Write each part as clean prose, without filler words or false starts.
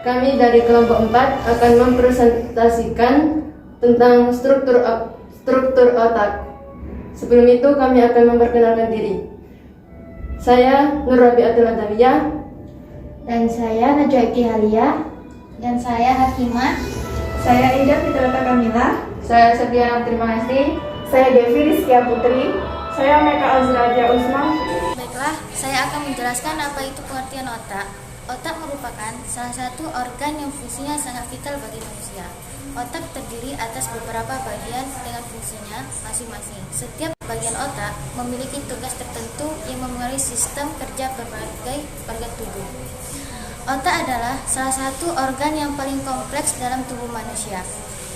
kami dari kelompok 4 akan mempresentasikan tentang struktur otak. Sebelum itu kami akan memperkenalkan diri. Saya Nur Rabiatul Adawiyah. Dan saya Najwa Ibtihalia. Dan saya Hakimah. Saya Ida Fitrata Kamila. Saya Setia Terima. Saya Devi Rizkia Putri. Saya Meka Azradia Usman. Baiklah, saya akan menjelaskan apa itu pengertian otak. Otak merupakan salah satu organ yang fungsinya sangat vital bagi manusia. Otak terdiri atas beberapa bagian dengan fungsinya masing-masing. Setiap bagian otak memiliki tugas tertentu yang memengaruhi sistem kerja berbagai organ tubuh. Otak adalah salah satu organ yang paling kompleks dalam tubuh manusia.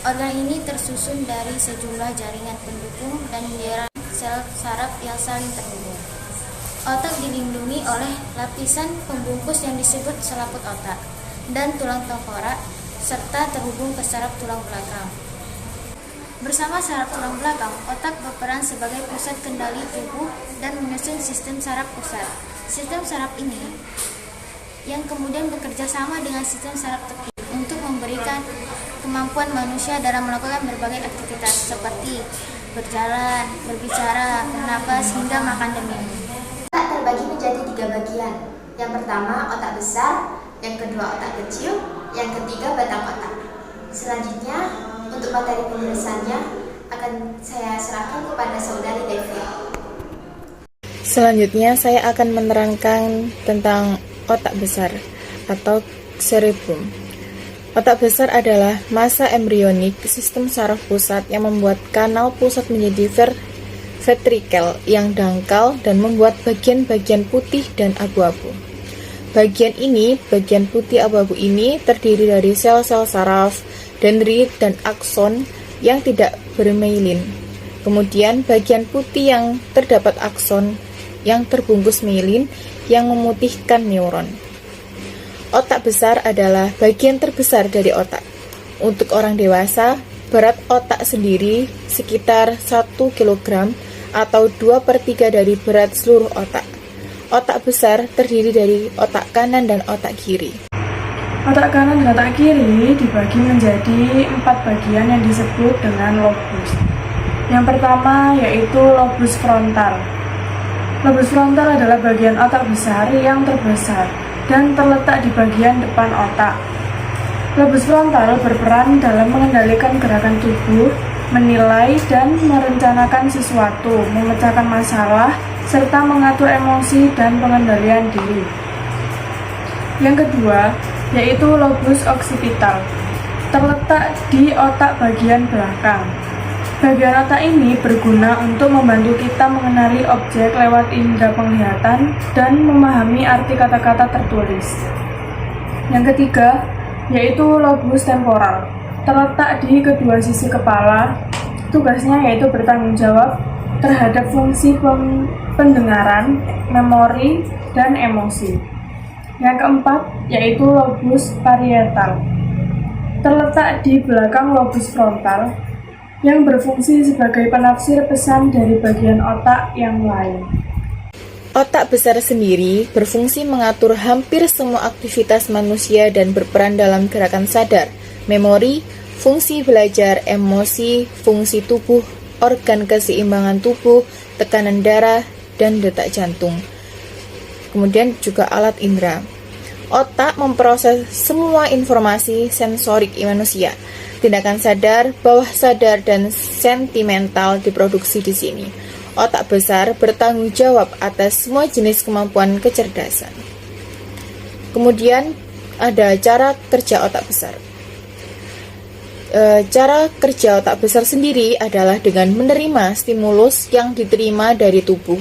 Organ ini tersusun dari sejumlah jaringan pendukung dan daerah sel saraf yang saling terhubung. Otak dilindungi oleh lapisan pembungkus yang disebut selaput otak dan tulang tengkorak serta terhubung ke saraf tulang belakang. Bersama saraf tulang belakang, otak berperan sebagai pusat kendali tubuh dan menyusun sistem saraf pusat. Sistem saraf ini yang kemudian bekerja sama dengan sistem saraf tepi untuk memberikan kemampuan manusia dalam melakukan berbagai aktivitas seperti berjalan, berbicara, bernapas, hingga makan dan minum. Otak terbagi menjadi 3 bagian. Yang pertama otak besar, yang kedua otak kecil, yang ketiga batang otak. Selanjutnya untuk materi penjelasannya akan saya serahkan kepada saudari Devi. Selanjutnya saya akan menerangkan tentang otak besar atau cerebrum. Otak besar adalah massa embrionik sistem saraf pusat yang membuat kanal pusat menjadi ventrikel yang dangkal dan membuat bagian-bagian putih dan abu-abu. Bagian putih abu-abu ini terdiri dari sel-sel saraf, dendrit, dan akson yang tidak bermeilin. Kemudian bagian putih yang terdapat akson yang terbungkus mielin yang memutihkan neuron. Otak besar adalah bagian terbesar dari otak. Untuk orang dewasa, berat otak sendiri sekitar 1 kg atau 2/3 dari berat seluruh otak. Otak besar terdiri dari otak kanan dan otak kiri. Otak kanan dan otak kiri dibagi menjadi 4 bagian yang disebut dengan lobus. Yang pertama yaitu lobus frontal. Lobus frontal adalah bagian otak besar yang terbesar dan terletak di bagian depan otak. Lobus frontal berperan dalam mengendalikan gerakan tubuh, menilai dan merencanakan sesuatu, memecahkan masalah, serta mengatur emosi dan pengendalian diri. Yang kedua yaitu lobus occipital, terletak di otak bagian belakang. Bagian otak ini berguna untuk membantu kita mengenali objek lewat indera penglihatan dan memahami arti kata-kata tertulis. Yang ketiga yaitu lobus temporal, terletak di kedua sisi kepala. Tugasnya yaitu bertanggung jawab terhadap fungsi pendengaran, memori, dan emosi. Yang keempat yaitu lobus parietal, terletak di belakang lobus frontal yang berfungsi sebagai penafsir pesan dari bagian otak yang lain. Otak besar sendiri berfungsi mengatur hampir semua aktivitas manusia dan berperan dalam gerakan sadar, memori, fungsi belajar, emosi, fungsi tubuh, organ keseimbangan tubuh, tekanan darah, dan detak jantung. Kemudian juga alat indera. Otak memproses semua informasi sensorik manusia. Tindakan sadar, bawah sadar, dan sentimental diproduksi di sini. Otak besar bertanggung jawab atas semua jenis kemampuan kecerdasan. Kemudian ada cara kerja otak besar. Cara kerja otak besar sendiri adalah dengan menerima stimulus yang diterima dari tubuh.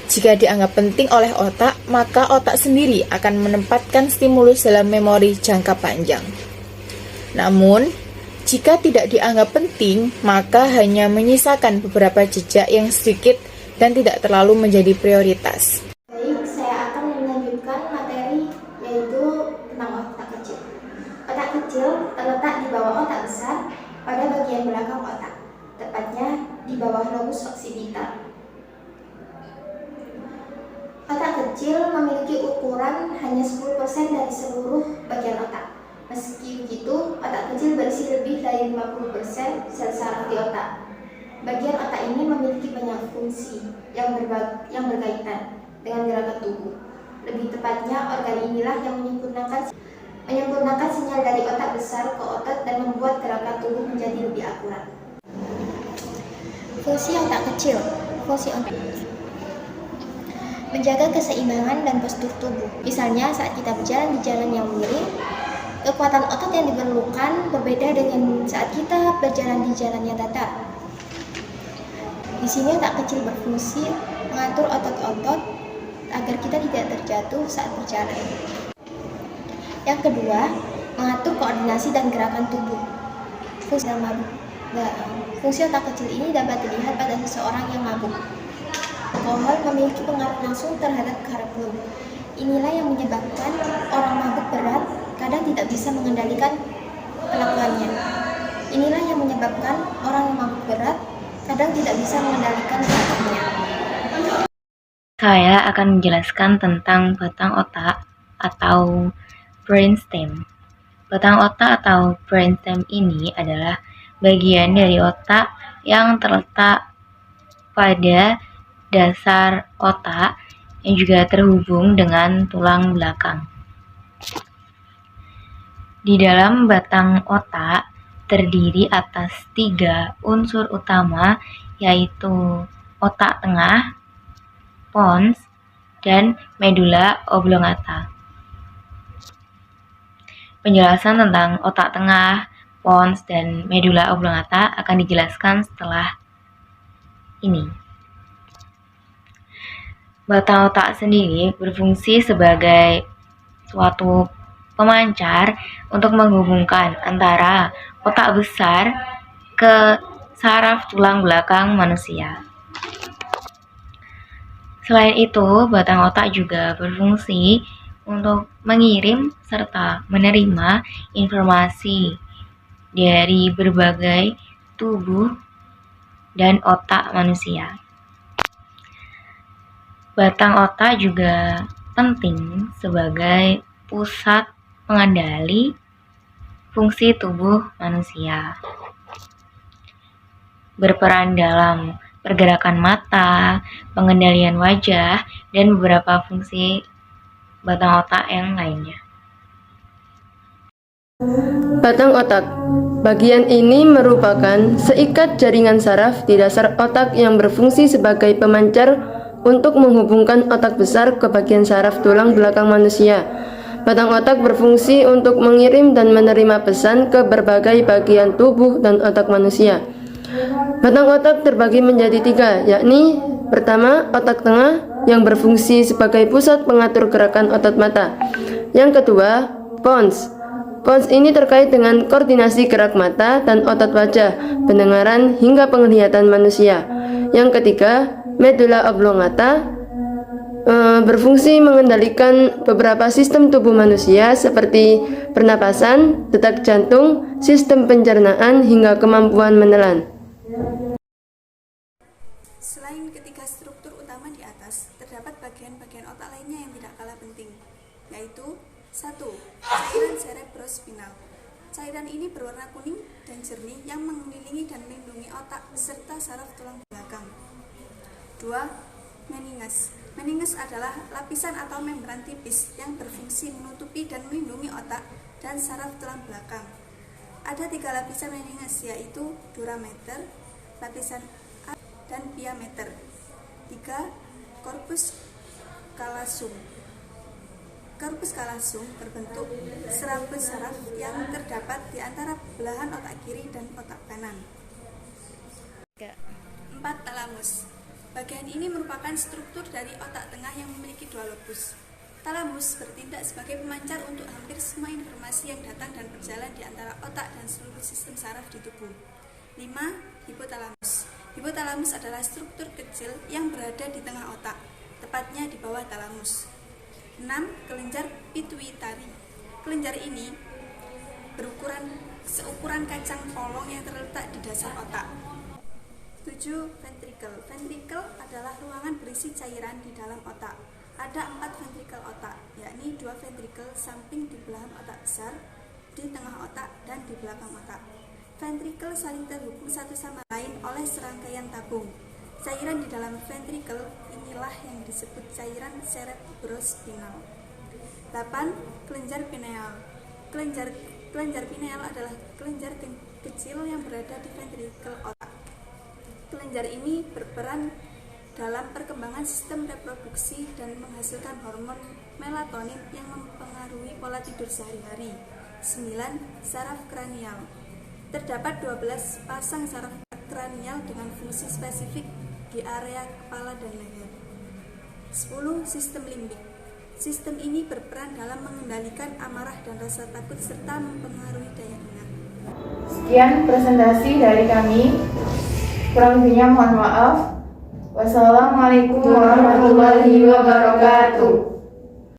Jika dianggap penting oleh otak, maka otak sendiri akan menempatkan stimulus dalam memori jangka panjang. Namun, jika tidak dianggap penting, maka hanya menyisakan beberapa jejak yang sedikit dan tidak terlalu menjadi prioritas. Baik, saya akan melanjutkan materi yaitu tentang otak kecil. Otak kecil terletak di bawah otak besar pada bagian belakang otak, tepatnya di bawah lobus occipital. Otak kecil memiliki ukuran hanya 10% dari seluruh bagian otak. Meski begitu, otak kecil berisi lebih dari 50% sel saraf di otak. Bagian otak ini memiliki banyak fungsi yang berkaitan dengan gerakan tubuh. Lebih tepatnya, organ inilah yang menyempurnakan sinyal dari otak besar ke otot dan membuat gerakan tubuh menjadi lebih akurat. Fungsi otak kecil. Fungsi otak menjaga keseimbangan dan postur tubuh. Misalnya saat kita berjalan di jalan yang miring, kekuatan otot yang diperlukan berbeda dengan saat kita berjalan di jalan yang datar. Di sini otak kecil berfungsi mengatur otot-otot agar kita tidak terjatuh saat berjalan. Yang kedua, mengatur koordinasi dan gerakan tubuh. Fungsi otak kecil ini dapat dilihat pada seseorang yang mabuk. Alkohol memiliki pengaruh langsung terhadap karbon. Inilah yang menyebabkan orang mabuk berat kadang tidak bisa mengendalikan kelakuannya. Inilah yang menyebabkan orang yang mabuk berat kadang tidak bisa mengendalikan kelakuannya. Saya akan menjelaskan tentang batang otak atau brainstem. Batang otak atau brainstem ini adalah bagian dari otak yang terletak pada dasar otak yang juga terhubung dengan tulang belakang. Di dalam batang otak terdiri atas 3 unsur utama, yaitu otak tengah, pons, dan medula oblongata. Penjelasan tentang otak tengah, pons, dan medula oblongata akan dijelaskan setelah ini. Batang otak sendiri berfungsi sebagai suatu pemancar untuk menghubungkan antara otak besar ke saraf tulang belakang manusia. Selain itu, batang otak juga berfungsi untuk mengirim serta menerima informasi dari berbagai tubuh dan otak manusia. Batang otak juga penting sebagai pusat pengendali fungsi tubuh manusia. Berperan dalam pergerakan mata, pengendalian wajah, dan beberapa fungsi batang otak yang lainnya. Batang otak. Bagian ini merupakan seikat jaringan saraf di dasar otak yang berfungsi sebagai pemancar untuk menghubungkan otak besar ke bagian saraf tulang belakang manusia. Batang otak berfungsi untuk mengirim dan menerima pesan ke berbagai bagian tubuh dan otak manusia. Batang otak terbagi menjadi 3, yakni pertama, otak tengah yang berfungsi sebagai pusat pengatur gerakan otot mata. Yang kedua, pons. Pons ini terkait dengan koordinasi gerak mata dan otot wajah, pendengaran, hingga penglihatan manusia. Yang ketiga, medula oblongata berfungsi mengendalikan beberapa sistem tubuh manusia seperti pernapasan, detak jantung, sistem pencernaan, hingga kemampuan menelan. Selain ketiga struktur utama di atas, terdapat bagian-bagian otak lainnya yang tidak kalah penting, yaitu 1. Cairan cerebrospinal. Cairan ini berwarna kuning dan jernih yang mengelilingi dan melindungi otak serta saraf tulang belakang. 2. Meninges. Meninges adalah lapisan atau membran tipis yang berfungsi menutupi dan melindungi otak dan saraf tulang belakang. Ada 3 lapisan meninges, yaitu durameter, lapisan A, dan piameter. 3. Corpus callosum. Corpus callosum berbentuk serabut saraf yang terdapat di antara belahan otak kiri dan otak kanan. 4. Talamus. Bagian ini merupakan struktur dari otak tengah yang memiliki 2 lobus. Talamus bertindak sebagai pemancar untuk hampir semua informasi yang datang dan berjalan di antara otak dan seluruh sistem saraf di tubuh. 5. Hipotalamus. Hipotalamus adalah struktur kecil yang berada di tengah otak, tepatnya di bawah talamus. 6. Kelenjar pituitari. Kelenjar ini seukuran kacang polong yang terletak di dasar otak. 7. Ventricle. Ventricle adalah ruangan berisi cairan di dalam otak. Ada 4 ventricle otak, yakni 2 ventricle samping di belahan otak besar, di tengah otak dan di belakang otak. Ventrikel saling terhubung satu sama lain oleh serangkaian tabung. Cairan di dalam ventrikel inilah yang disebut cairan cerebrospinal. 8. Kelenjar pineal. Kelenjar pineal adalah kelenjar kecil yang berada di ventrikel otak. Kelenjar ini berperan dalam perkembangan sistem reproduksi dan menghasilkan hormon melatonin yang mempengaruhi pola tidur sehari-hari. 9. Saraf kranial. Terdapat 12 pasang saraf kranial dengan fungsi spesifik di area kepala dan leher. 10. Sistem limbik. Sistem ini berperan dalam mengendalikan amarah dan rasa takut serta mempengaruhi daya ingat. Sekian presentasi dari kami. Kurang lebihnya mohon maaf. Wassalamualaikum warahmatullahi wabarakatuh.